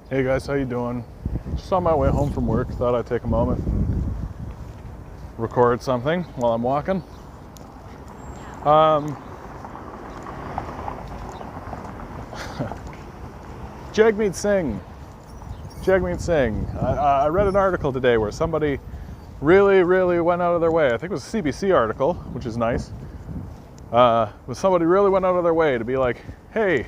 Hey guys, how you doing? Just on my way home from work, thought I'd take a moment and record something while I'm walking. Jagmeet Singh. I read an article today where somebody really went out of their way. I think it was a CBC article, which is nice. But somebody really went out of their way to be like, hey,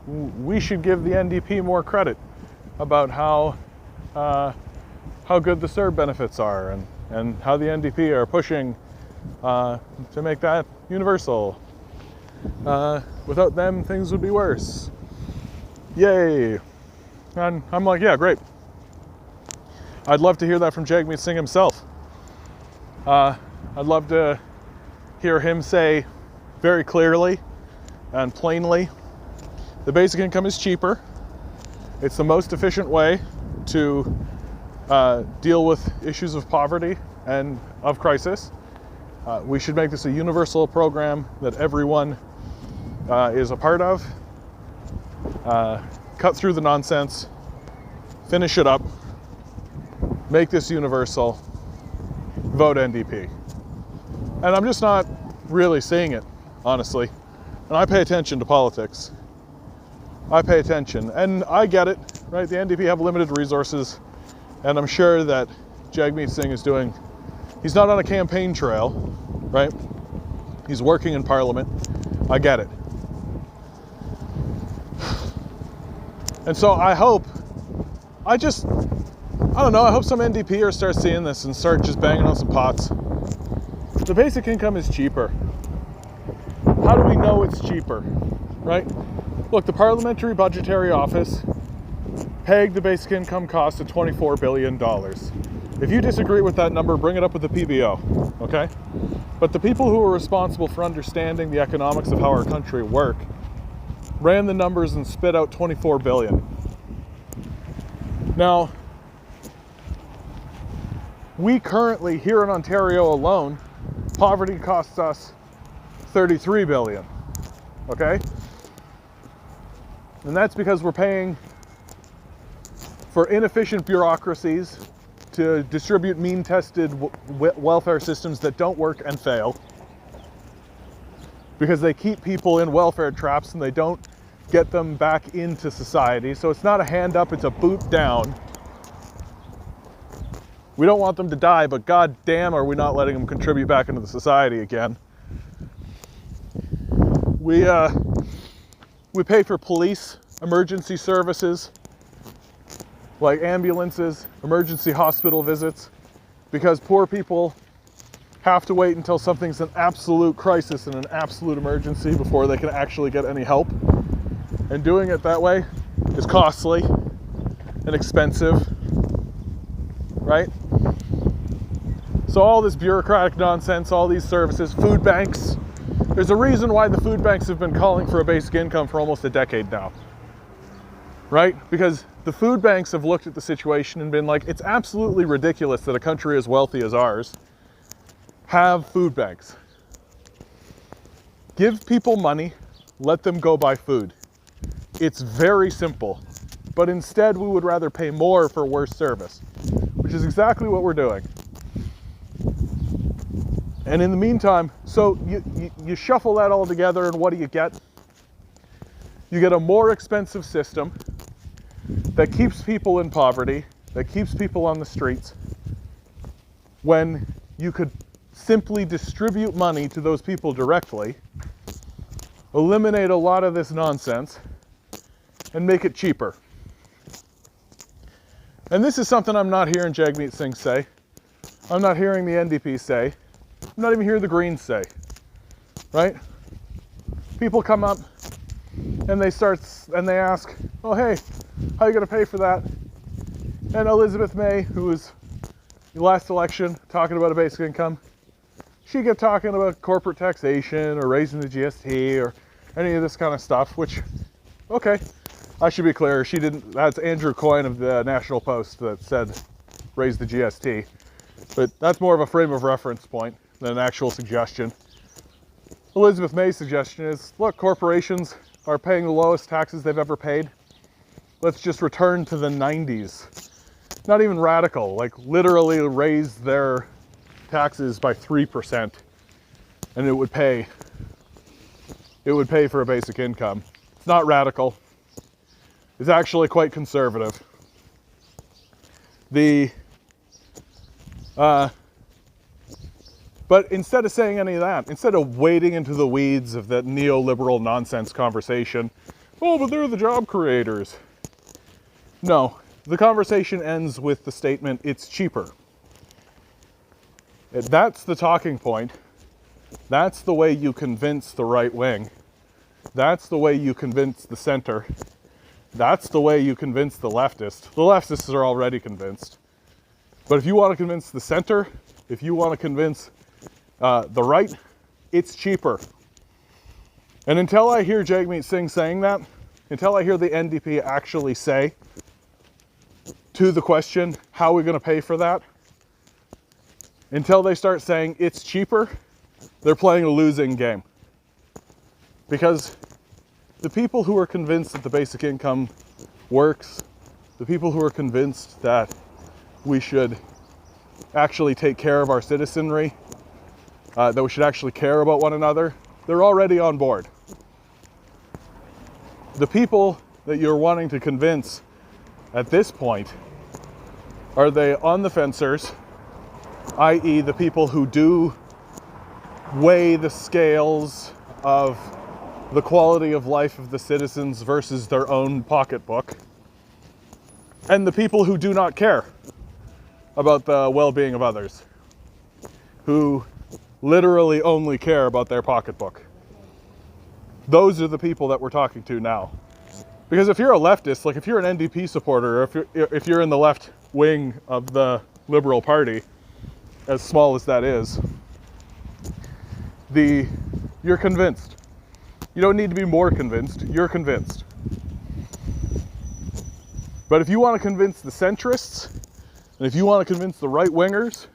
we should give the NDP more credit about how good the CERB benefits are and how the NDP are pushing to make that universal. Without them, things would be worse. Yay. And I'm like, yeah, great. I'd love to hear that from Jagmeet Singh himself. I'd love to hear him say very clearly and plainly, the basic income is cheaper. It's the most efficient way to deal with issues of poverty and of crisis. We should make this a universal program that everyone is a part of. Cut through the nonsense, finish it up, make this universal, vote NDP. And I'm just not really seeing it, honestly. And I pay attention to politics. I pay attention, and I get it, right? The NDP have limited resources, and I'm sure that Jagmeet Singh is doing, he's not on a campaign trail, right? He's working in Parliament. I get it. And so I hope, I don't know, I hope some NDPers start seeing this and start just banging on some pots. The basic income is cheaper. How do we know it's cheaper, right? Look, the Parliamentary Budgetary Office pegged the basic income cost at $24 billion. If you disagree with that number, bring it up with the PBO, okay? But the people who are responsible for understanding the economics of how our country work ran the numbers and spit out 24 billion. Now, we currently, here in Ontario alone, poverty costs us 33 billion, okay? And that's because we're paying for inefficient bureaucracies to distribute mean-tested welfare systems that don't work and fail, because they keep people in welfare traps and they don't get them back into society. So it's not a hand up, it's a boot down. We don't want them to die, but god damn are we not letting them contribute back into the society again. We pay for police, emergency services, like ambulances, emergency hospital visits, because poor people have to wait until something's an absolute crisis and an absolute emergency before they can actually get any help. And doing it that way is costly and expensive, right? So all this bureaucratic nonsense, all these services, food banks, there's a reason why the food banks have been calling for a basic income for almost a decade now, right? Because the food banks have looked at the situation and been like, it's absolutely ridiculous that a country as wealthy as ours have food banks. Give people money, let them go buy food. It's very simple, but instead we would rather pay more for worse service, which is exactly what we're doing. And in the meantime, so you shuffle that all together, and what do you get? You get a more expensive system that keeps people in poverty, that keeps people on the streets, when you could simply distribute money to those people directly, eliminate a lot of this nonsense, and make it cheaper. And this is something I'm not hearing Jagmeet Singh say. I'm not hearing the NDP say. I'm not even hearing the Greens say, right? People come up and they ask, oh hey, how are you gonna pay for that? And Elizabeth May, who was the last election talking about a basic income, she kept talking about corporate taxation or raising the GST or any of this kind of stuff, which, okay, I should be clear, she didn't, that's Andrew Coyne of the National Post that said raise the GST. But that's more of a frame of reference point than an actual suggestion. Elizabeth May's suggestion is, look, corporations are paying the lowest taxes they've ever paid. let's just return to the 90s. Not even radical, like literally raise their taxes by 3%, and it would pay for a basic income. It's not radical. It's actually quite conservative. But instead of saying any of that, instead of wading into the weeds of that neoliberal nonsense conversation, oh, but they're the job creators. No, the conversation ends with the statement, it's cheaper. That's the talking point. That's the way you convince the right wing. That's the way you convince the center. That's the way you convince the leftists. The leftists are already convinced. But if you want to convince the center, if you want to convince the right, it's cheaper. And until I hear Jagmeet Singh saying that, until I hear the NDP actually say to the question, how are we going to pay for that? Until they start saying it's cheaper, they're playing a losing game. Because the people who are convinced that the basic income works, the people who are convinced that we should actually take care of our citizenry, that we should actually care about one another, they're already on board. The people that you're wanting to convince at this point are the on the fencers, i.e. the people who do weigh the scales of the quality of life of the citizens versus their own pocketbook, and the people who do not care about the well-being of others, who literally only care about their pocketbook. Those are the people that we're talking to now. Because if you're a leftist, like if you're an NDP supporter, or if you're in the left wing of the Liberal Party, as small as that is, you're convinced. You don't need to be more convinced, you're convinced. But if you want to convince the centrists, and if you want to convince the right-wingers,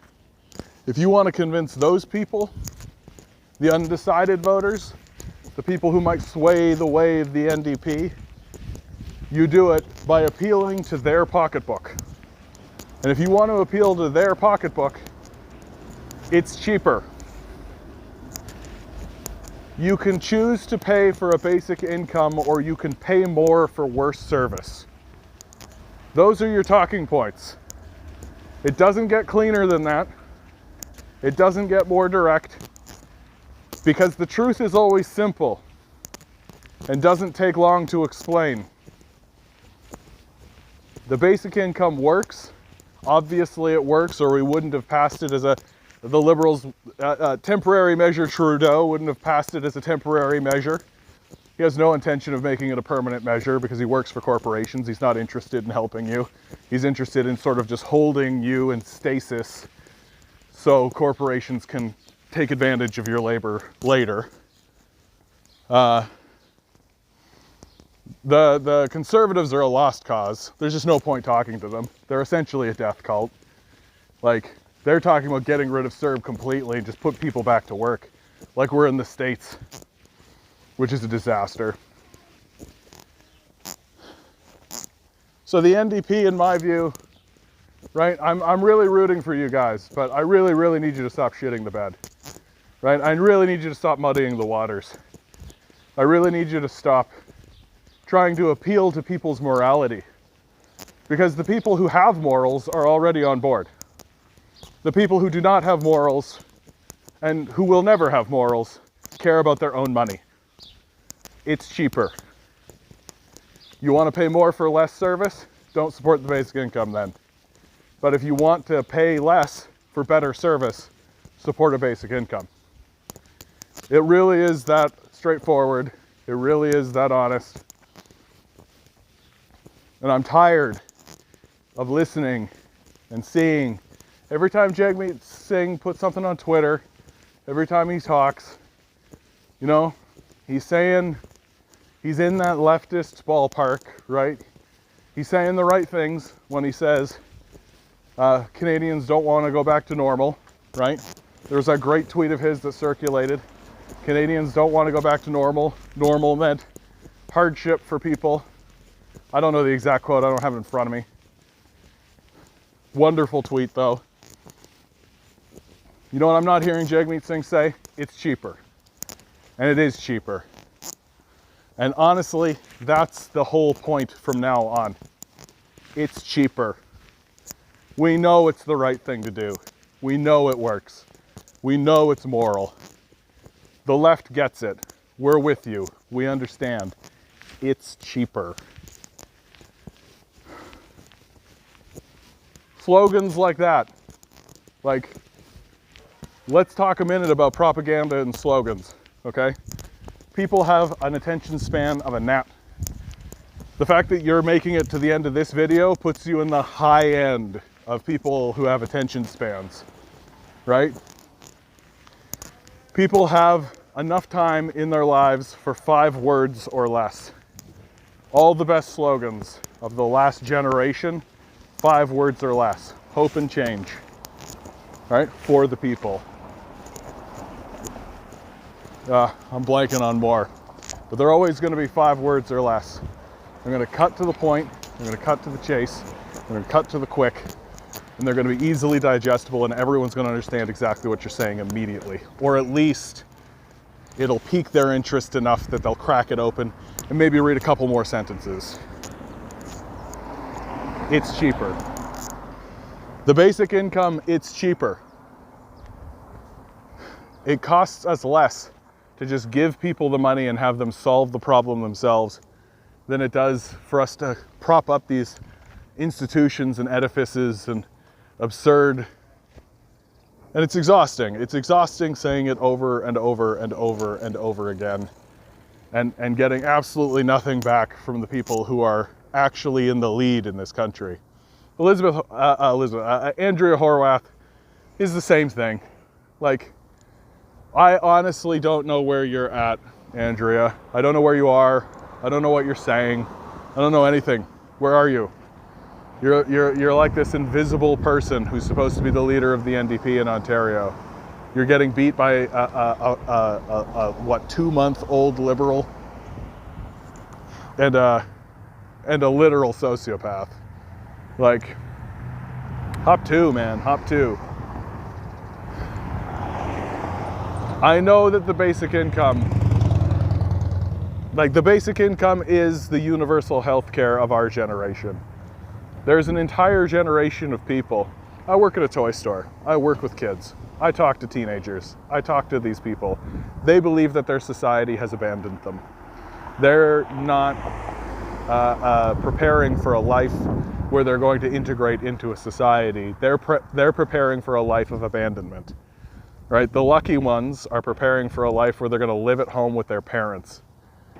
if you want to convince those people, the undecided voters, the people who might sway the way of the NDP, you do it by appealing to their pocketbook. And if you want to appeal to their pocketbook, it's cheaper. You can choose to pay for a basic income, or you can pay more for worse service. Those are your talking points. It doesn't get cleaner than that. It doesn't get more direct, because the truth is always simple and doesn't take long to explain. The basic income works. Obviously it works, or we wouldn't have passed it as the Liberals' temporary measure. Trudeau wouldn't have passed it as a temporary measure. He has no intention of making it a permanent measure because he works for corporations. He's not interested in helping you. He's interested in sort of just holding you in stasis so corporations can take advantage of your labor later. The Conservatives are a lost cause. There's just no point talking to them. They're essentially a death cult. Like, they're talking about getting rid of CERB completely and just put people back to work, like we're in the States, which is a disaster. So the NDP, in my view, right, I'm really rooting for you guys, but I really, really need you to stop shitting the bed, right? I really need you to stop muddying the waters. I really need you to stop trying to appeal to people's morality, because the people who have morals are already on board. The people who do not have morals, and who will never have morals, care about their own money. It's cheaper. You want to pay more for less service? Don't support the basic income then. But if you want to pay less for better service, support a basic income. It really is that straightforward. It really is that honest. And I'm tired of listening and seeing every time Jagmeet Singh puts something on Twitter, every time he talks, you know, he's saying he's in that leftist ballpark, right? He's saying the right things when he says Canadians don't want to go back to normal, right? There was that great tweet of his that circulated. Canadians don't want to go back to normal. Normal meant hardship for people. I don't know the exact quote, I don't have it in front of me. Wonderful tweet though. You know what I'm not hearing Jagmeet Singh say? It's cheaper. And it is cheaper. And honestly, that's the whole point from now on. It's cheaper. We know it's the right thing to do. We know it works. We know it's moral. The left gets it. We're with you. We understand. It's cheaper. Slogans like that. Like, let's talk a minute about propaganda and slogans, okay? People have an attention span of a gnat. The fact that you're making it to the end of this video puts you in the high end of people who have attention spans, right? People have enough time in their lives for 5 words or less. All the best slogans of the last generation, 5 words or less. Hope and change, right? For the people. I'm blanking on more, but they're always going to be 5 words or less. They're going to cut to the point, they're going to cut to the chase, they're going to cut to the quick, and they're going to be easily digestible, and everyone's going to understand exactly what you're saying immediately. Or at least it'll pique their interest enough that they'll crack it open and maybe read a couple more sentences. It's cheaper. The basic income, it's cheaper. It costs us less to just give people the money and have them solve the problem themselves than it does for us to prop up these institutions and edifices and absurd. And it's exhausting. It's exhausting saying it over and over and over and over again and getting absolutely nothing back from the people who are actually in the lead in this country. Andrea Horwath is the same thing. Like, I honestly don't know where you're at, Andrea. I don't know where you are. I don't know what you're saying. I don't know anything. Where are you? You're like this invisible person who's supposed to be the leader of the NDP in Ontario. You're getting beat by a 2-month-old liberal and a literal sociopath. Like, hop to, man, hop to. I know that the basic income is the universal health care of our generation. There's an entire generation of people. I work at a toy store. I work with kids. I talk to teenagers. I talk to these people. They believe that their society has abandoned them. They're not preparing for a life where they're going to integrate into a society. They're preparing for a life of abandonment. Right? The lucky ones are preparing for a life where they're going to live at home with their parents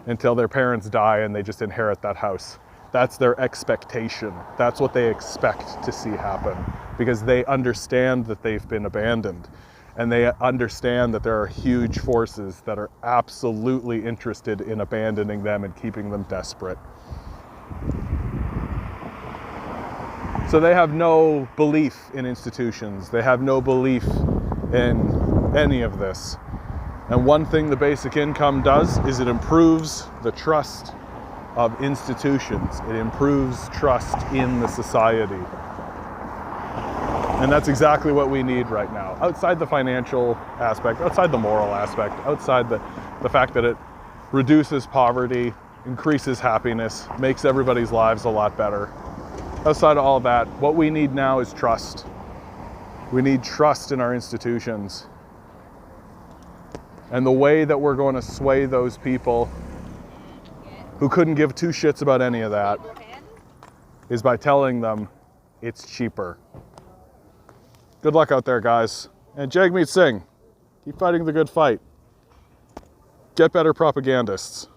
until their parents die and they just inherit that house. That's their expectation. That's what they expect to see happen because they understand that they've been abandoned and they understand that there are huge forces that are absolutely interested in abandoning them and keeping them desperate. So they have no belief in institutions. They have no belief in any of this. And one thing the basic income does is it improves the trust of institutions. It improves trust in the society. And that's exactly what we need right now. Outside the financial aspect, outside the moral aspect, outside the fact that it reduces poverty, increases happiness, makes everybody's lives a lot better. Outside of all that, what we need now is trust. We need trust in our institutions. And the way that we're going to sway those people who couldn't give 2 shits about any of that is by telling them it's cheaper. Good luck out there, guys. And Jagmeet Singh, keep fighting the good fight. Get better propagandists.